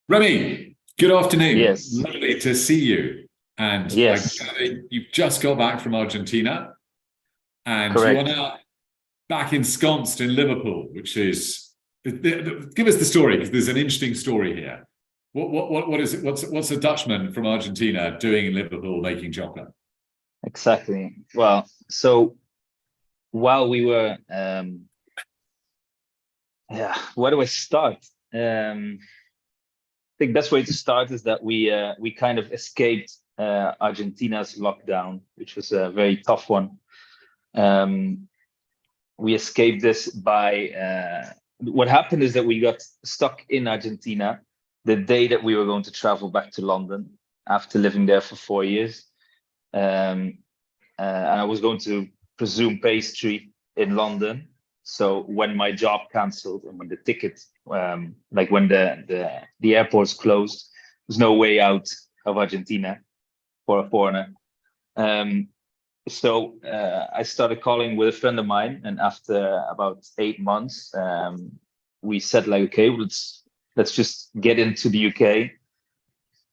Remy, good afternoon. Yes, Lovely to see you. And yes, you've just got back from Argentina, and you are correct. now back ensconced in Liverpool, which is give us the story because there's an interesting story here. What is it? What's a Dutchman from Argentina doing in Liverpool making chocolate? Exactly. Well, so while we were, yeah, where do I start? I think best way to start is that we kind of escaped Argentina's lockdown, which was a very tough one. Um, we escaped this by what happened is that we got stuck in Argentina the day that we were going to travel back to London after living there for 4 years. Um, and I was going to presume pastry in London. So when my job cancelled and when the ticket, like when the airports closed, there's no way out of Argentina for a foreigner. Um, so I started calling with a friend of mine, and after about 8 months, we said like, okay, let's just get into the UK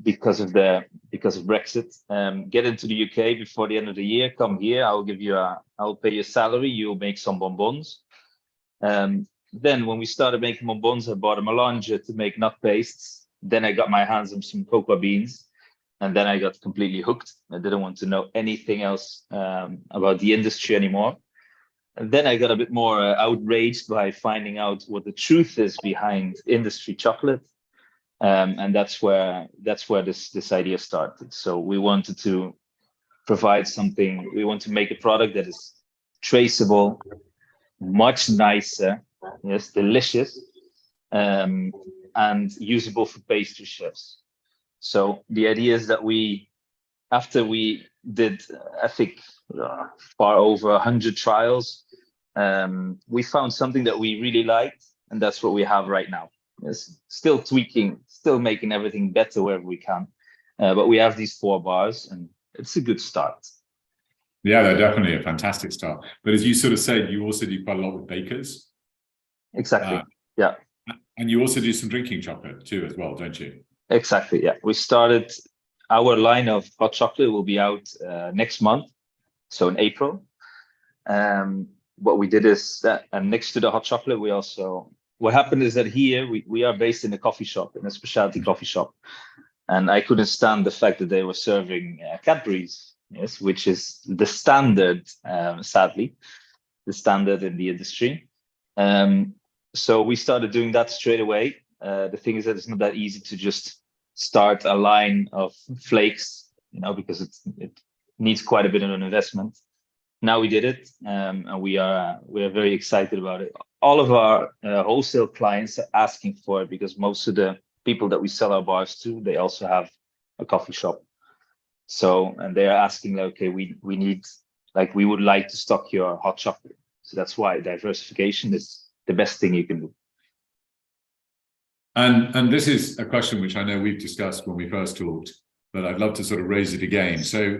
because of Brexit. Get into the UK before the end of the year. Come here. I'll pay you a salary. You'll make some bonbons. Then when we started making bonbons, I bought a melange to make nut pastes. Then I got my hands on some cocoa beans, and then I got completely hooked. I didn't want to know anything else about the industry anymore. And then I got a bit more outraged by finding out what the truth is behind industry chocolate, and that's where this idea started. So we wanted to provide something. We want to make a product that is traceable, much nicer, yes, delicious, um, and usable for pastry chefs. So the idea is that after we did, I think, far over 100 trials, we found something that we really liked, and that's what we have right now. Yes, still tweaking, still making everything better wherever we can, but we have these 4 bars, and it's a good start. Yeah, they're definitely a fantastic start. But as you sort of said, you also do quite a lot with bakers, uh, Exactly. Yeah, and you also do some drinking chocolate too, as well, don't you? exactly. Yeah, we started our line of hot chocolate will be out next month, so in April. What we did is that, and next to the hot chocolate, we also, what happened is that here we are based in a coffee shop, in a specialty coffee shop. And I couldn't stand the fact that they were serving Cadbury's, yes, which is the standard, sadly, the standard in the industry. Um, so we started doing that straight away. The thing is that it's not that easy to just start a line of flakes, because it needs quite a bit of an investment. Now we did it, and we are very excited about it. All of our wholesale clients are asking for it because most of the people that we sell our bars to, they also have a coffee shop. So, and they are asking like, okay, we need, like, we would like to stock your hot chocolate. So that's why diversification is the best thing you can do. And this is a question which I know we've discussed when we first talked, but I'd love to sort of raise it again. So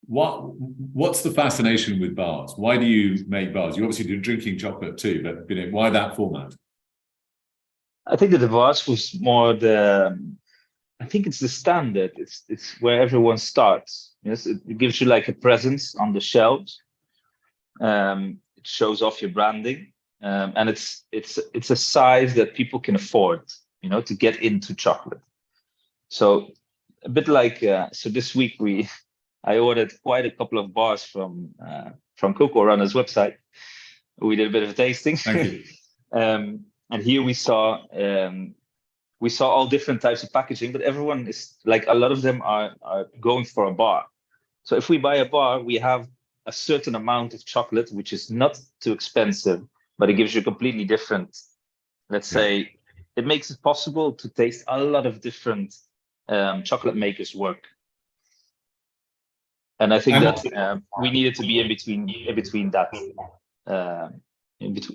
what's the fascination with bars? Why do you make bars? You obviously do drinking chocolate too, but why that format? I think that the bars was more I think it's the standard. It's where everyone starts. Yes, it gives you like a presence on the shelves. It shows off your branding, and it's a size that people can afford. To get into chocolate. So a bit like so this week I ordered quite a couple of bars from Cocoa Runner's website. We did a bit of a tasting. Thank you. And here we saw all different types of packaging, but everyone is like, a lot of them are going for a bar. So if we buy a bar, we have a certain amount of chocolate, which is not too expensive, but it gives you a completely different, let's Yeah. say, it makes it possible to taste a lot of different chocolate makers' work. And I think that we needed to be in between that,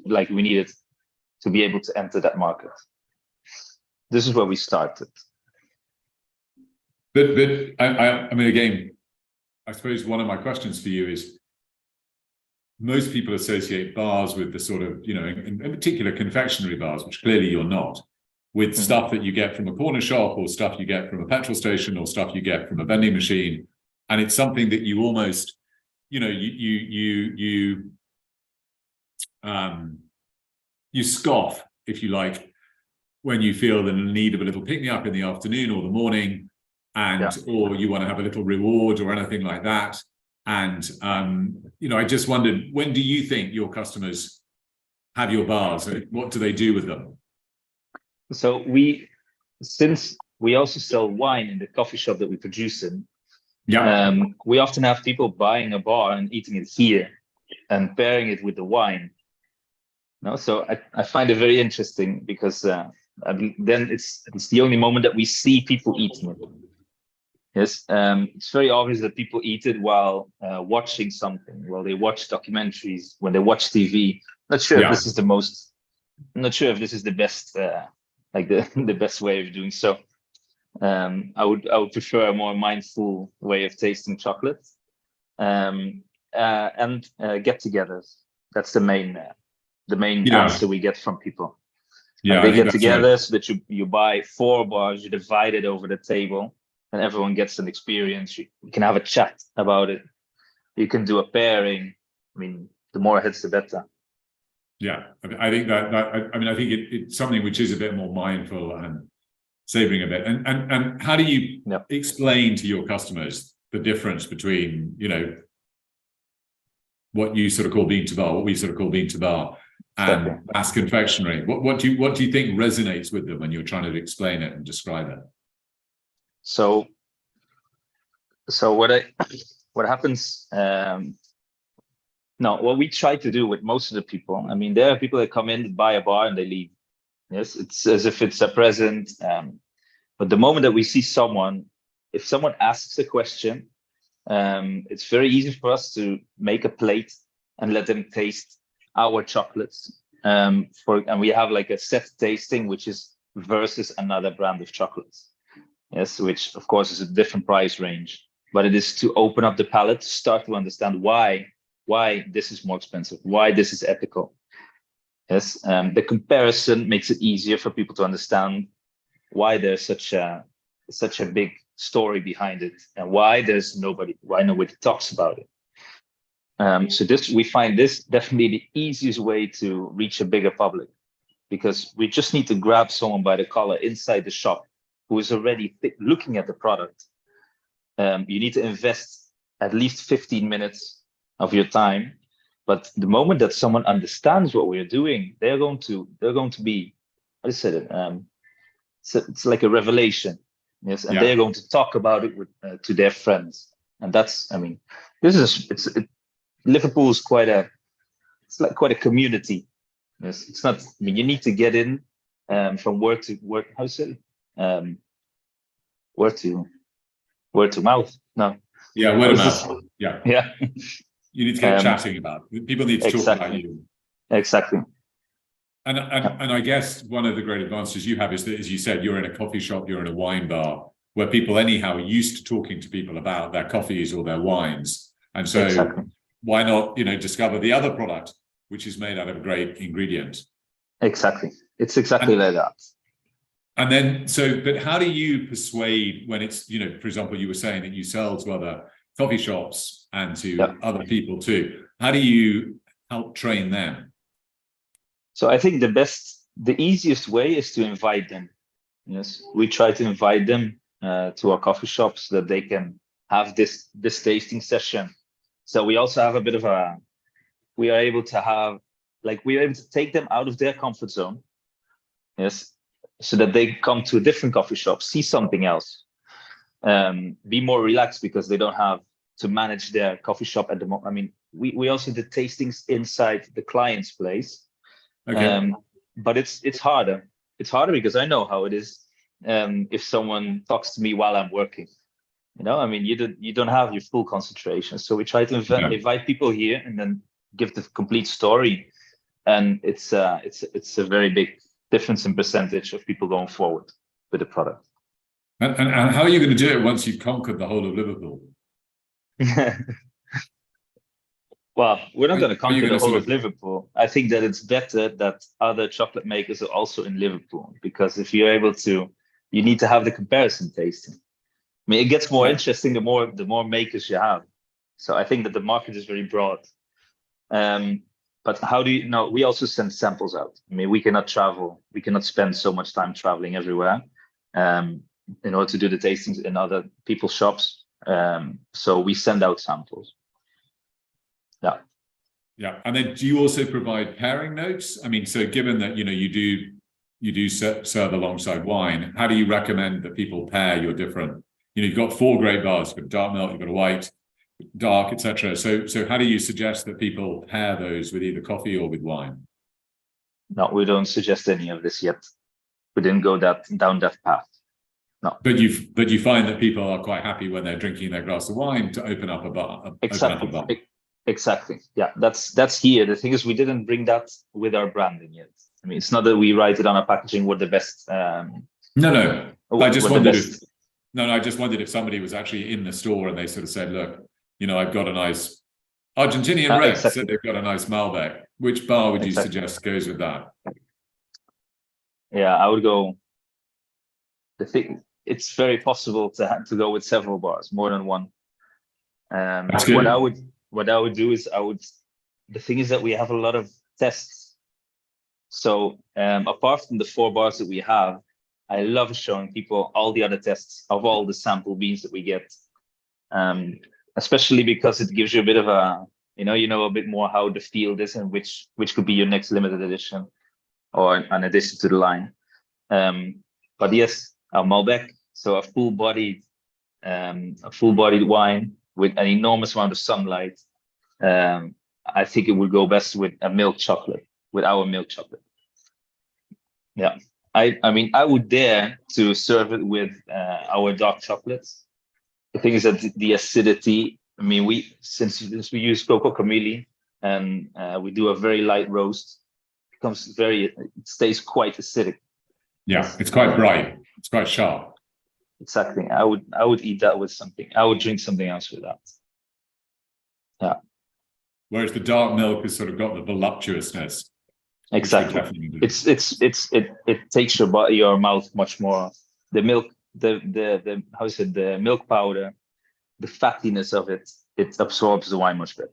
like we needed to be able to enter that market. This is where we started. But I mean, again, I suppose one of my questions for you is, most people associate bars with the sort of, in particular confectionery bars, which clearly you're not. with stuff that you get from a corner shop, or stuff you get from a petrol station, or stuff you get from a vending machine, and it's something that you almost, you know, you scoff, if you like, when you feel the need of a little pick-me-up in the afternoon or the morning, and or you want to have a little reward or anything like that. And you know, I just wondered, when do you think your customers have your bars? What do they do with them? So since we also sell wine in the coffee shop that we produce in, we often have people buying a bar and eating it here and pairing it with the wine. No, so I find it very interesting, because then it's the only moment that we see people eating it. Yes, it's very obvious that people eat it while watching something, while they watch documentaries, when they watch TV. Not sure if this is I'm not sure if this is the best, like the best way of doing so. I would prefer a more mindful way of tasting chocolate, and get-togethers. That's the main answer we get from people. Yeah, they get together so that you buy 4 bars, you divide it over the table, and everyone gets an experience. You can have a chat about it. You can do a pairing. I mean, the more heads, the better. Yeah, I think I think it's something which is a bit more mindful and savoring a bit. And how do you explain to your customers the difference between, you know, what you sort of call bean to bar, what we sort of call bean to bar, and mass confectionery? What do you think resonates with them when you're trying to explain it and describe it? So what happens? No, what we try to do with most of the people, I mean, there are people that come in, buy a bar, and they leave. Yes, it's as if it's a present. But the moment that we see someone, if someone asks a question, it's very easy for us to make a plate and let them taste our chocolates. And we have like a set tasting, which is versus another brand of chocolates. Yes, which of course is a different price range, but it is to open up the palate, to start to understand why this is more expensive, why this is ethical. Yes, the comparison makes it easier for people to understand why there's such a big story behind it, and why nobody talks about it. So we find this definitely the easiest way to reach a bigger public, because we just need to grab someone by the collar inside the shop who is already looking at the product. You need to invest at least 15 minutes of your time, but the moment that someone understands what we're doing, they're going to be, I said it, it's like a revelation. Yes, and they're going to talk about it to their friends, and that's, I mean, Liverpool is quite a community. Yes, it's not. I mean, you need to get in from word to word. How is it? Word to mouth. No. Yeah, word of mouth. Yeah. Yeah. You need to get chatting about it. People need to talk about you. Exactly. And I guess one of the great advantages you have is that, as you said, you're in a coffee shop, you're in a wine bar, where people anyhow are used to talking to people about their coffees or their wines. And so why not, you know, discover the other product, which is made out of a great ingredient? Exactly. It's exactly like that. And then, but how do you persuade when it's, you know, for example, you were saying that you sell to other coffee shops and to other people too. How do you help train them? So I think the easiest way is to invite them. Yes, we try to invite them to our coffee shops so that they can have this tasting session. So we also have a bit of we are able to take them out of their comfort zone. Yes, so that they come to a different coffee shop, see something else, be more relaxed, because they don't have to manage their coffee shop at the moment. I mean, we also did tastings inside the client's place. Okay. But it's harder. It's harder because I know how it is. If someone talks to me while I'm working, you know, I mean, you don't have your full concentration. So we try to invite people here and then give the complete story. And it's a very big difference in percentage of people going forward with the product. And how are you going to do it once you've conquered the whole of Liverpool? Well, we're not going to Are you conquer going the to whole sort of of? Liverpool. I think that it's better that other chocolate makers are also in Liverpool, because if you're able to, you need to have the comparison tasting. I mean, it gets more Yeah. interesting the more makers you have. So I think that the market is very broad. But how do you know? We also send samples out. I mean, we cannot travel. We cannot spend so much time traveling everywhere in order to do the tastings in other people's shops. So we send out samples. Yeah. Yeah. And then do you also provide pairing notes? I mean, so given that, you do serve alongside wine, how do you recommend that people pair your different, you've got 4 great bars, you've got dark milk, you've got a white, dark, etc. So how do you suggest that people pair those with either coffee or with wine? No, we don't suggest any of this yet. We didn't go down that path. No. But you find that people are quite happy when they're drinking their glass of wine to open up a bar. Exactly. Open up a bar. Exactly. Yeah, that's here. The thing is, we didn't bring that with our branding yet. I mean, it's not that we write it on our packaging what the best. No. I just what the wondered best. I just wondered if somebody was actually in the store and they sort of said, look, I've got a nice Argentinian red, Exactly. so they've got a nice Malbec. Which bar would you Exactly. suggest goes with that? Yeah, I would go. The thing, it's very possible to go with several bars, more than one. That's good. What I would do is the thing is that we have a lot of tests. So apart from the 4 bars that we have, I love showing people all the other tests of all the sample beans that we get. Especially because it gives you a bit of a, a bit more how the field is and which could be your next limited edition or an addition to the line. But yes, a Malbec, so a full-bodied wine with an enormous amount of sunlight. I think it would go best with a milk chocolate, with our milk chocolate. Yeah, I mean, I would dare to serve it with our dark chocolates. The thing is that the acidity. I mean, since we use Coco Camilli and we do a very light roast, it stays quite acidic. Yeah, it's quite bright. It's quite sharp. Exactly. I would eat that with something. I would drink something else with that. Yeah. Whereas the dark milk has sort of got the voluptuousness. Exactly. It takes your mouth much more. The milk, the how is it? The milk powder, the fattiness of it absorbs the wine much better.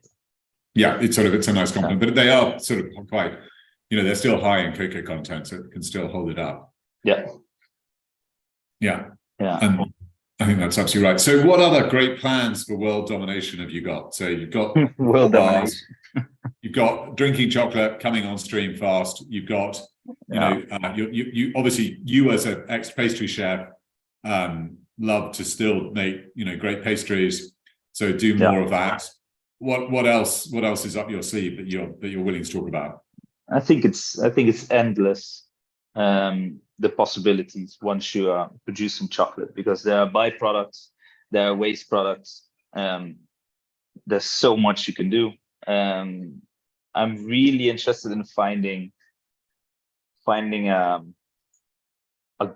Yeah, it's a nice compliment, but they are sort of quite, they're still high in cocoa content, so it can still hold it up. Yeah. And I think that's absolutely right. So what other great plans for world domination have you got? So you've got world domination. You've got drinking chocolate coming on stream fast. You've got, you obviously, you as an ex-pastry chef, love to still make, great pastries. So do more of that. What else is up your sleeve that you're willing to talk about? I think it's endless. The possibilities once you are producing chocolate, because there are byproducts, there are waste products. There's so much you can do. I'm really interested in finding a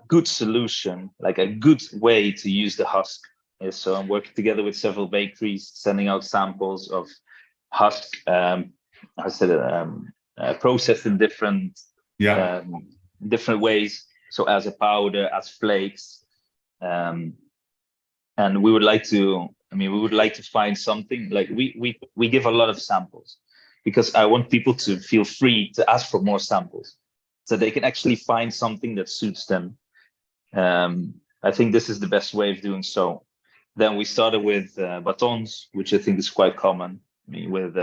good solution, like a good way to use the husk. So I'm working together with several bakeries, sending out samples of husk. Processed in different ways. So as a powder, as flakes, and we would like to. We would like to find something like we give a lot of samples, because I want people to feel free to ask for more samples, so they can actually find something that suits them. I think this is the best way of doing so. Then we started with batons, which I think is quite common. With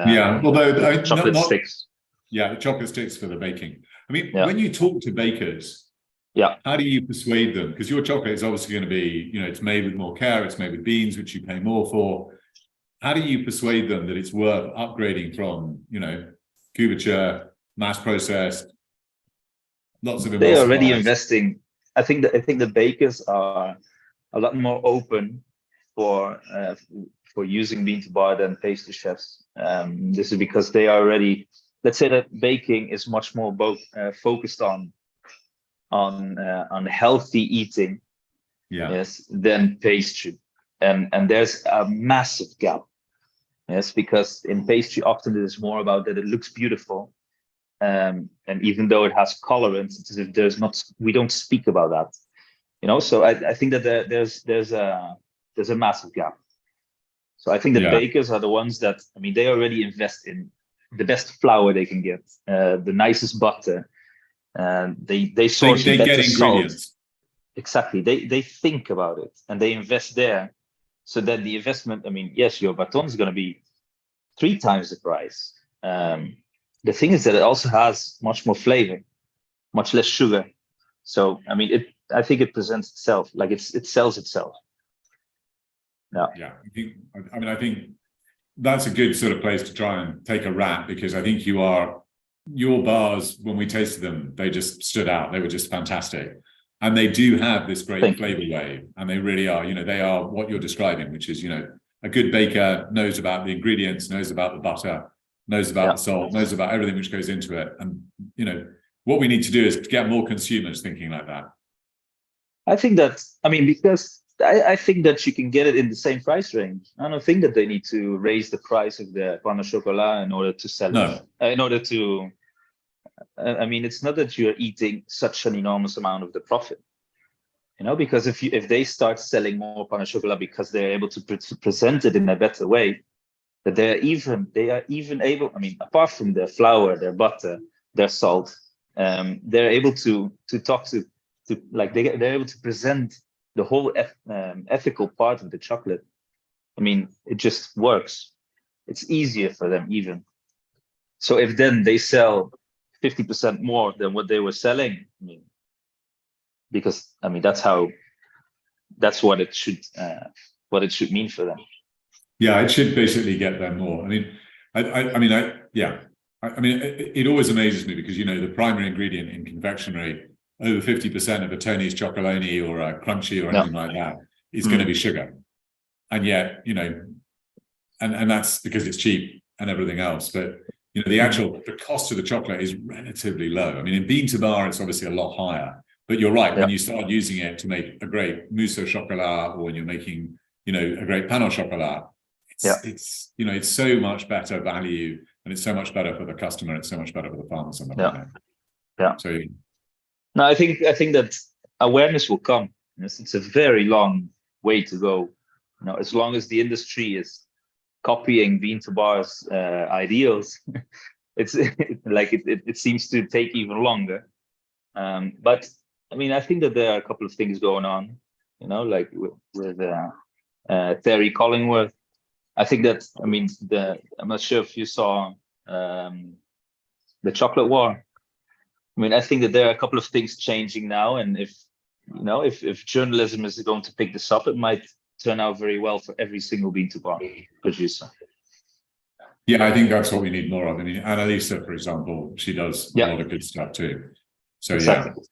chocolate sticks. Yeah, the chocolate sticks for the baking. When you talk to bakers, how do you persuade them? Because your chocolate is obviously going to be, it's made with more care, it's made with beans, which you pay more for. How do you persuade them that it's worth upgrading from, couverture, mass processed, lots of They're already investing. I think the bakers are a lot more open for using bean to bar than pastry chefs. This is because they are already. Let's say that baking is much more focused on healthy eating, than pastry, and there's a massive gap. Yes, because in pastry often it is more about that it looks beautiful, and even though it has colorants, it's as if we don't speak about that. So I think that there's a massive gap. So I think that bakers are the ones that, they already invest in the best flour they can get, the nicest butter, and they source they better get ingredients. salt. Exactly. They think about it and they invest there. So that the investment, yes, your baton is going to be 3 times the price. The thing is that it also has much more flavor, much less sugar. So I think it presents itself, like it sells itself. Yeah. I think that's a good sort of place to try and take a wrap, because I think your bars, when we tasted them, they just stood out. They were just fantastic. And they do have this great flavor wave, and they really are, they are what you're describing, which is, a good baker knows about the ingredients, knows about the butter, knows about the salt, knows about everything which goes into it. And, what we need to do is to get more consumers thinking like that. I think that, because I think that you can get it in the same price range. I don't think that they need to raise the price of the pain au chocolat in order to sell it. In order to, it's not that you're eating such an enormous amount of the profit. Because if they start selling more pain au chocolat because they're able to present it in a better way, that they are even able, apart from their flour, their butter, their salt, they're able to talk to like they're able to present the whole ethical part of the chocolate. It just works. It's easier for them even. So if then they sell 50% more than what they were selling, because that's what it should mean for them. Yeah, it should basically get them more. It always amazes me because the primary ingredient in confectionery, over 50% of a Tony's Chocolonely or a Crunchy or anything like that is going to be sugar, and yet and that's because it's cheap and everything else. But the cost of the chocolate is relatively low. In bean to bar, it's obviously a lot higher. But you're right, when you start using it to make a great mousse au chocolat, or when you're making, a great pain au chocolat, it's so much better value, and it's so much better for the customer, it's so much better for the farmers on the planet. So no, I think that awareness will come. It's a very long way to go. As long as the industry is copying bean to bar's ideals, it seems to take even longer. But I think that there are a couple of things going on, like with Terry Collingworth. I think that, I'm not sure if you saw the chocolate war. I think that there are a couple of things changing now, and if journalism is going to pick this up, it might turn out very well for every single bean to bar producer. Yeah, I think that's what we need more of. Annalisa, for example, she does a lot of good stuff too. So exactly.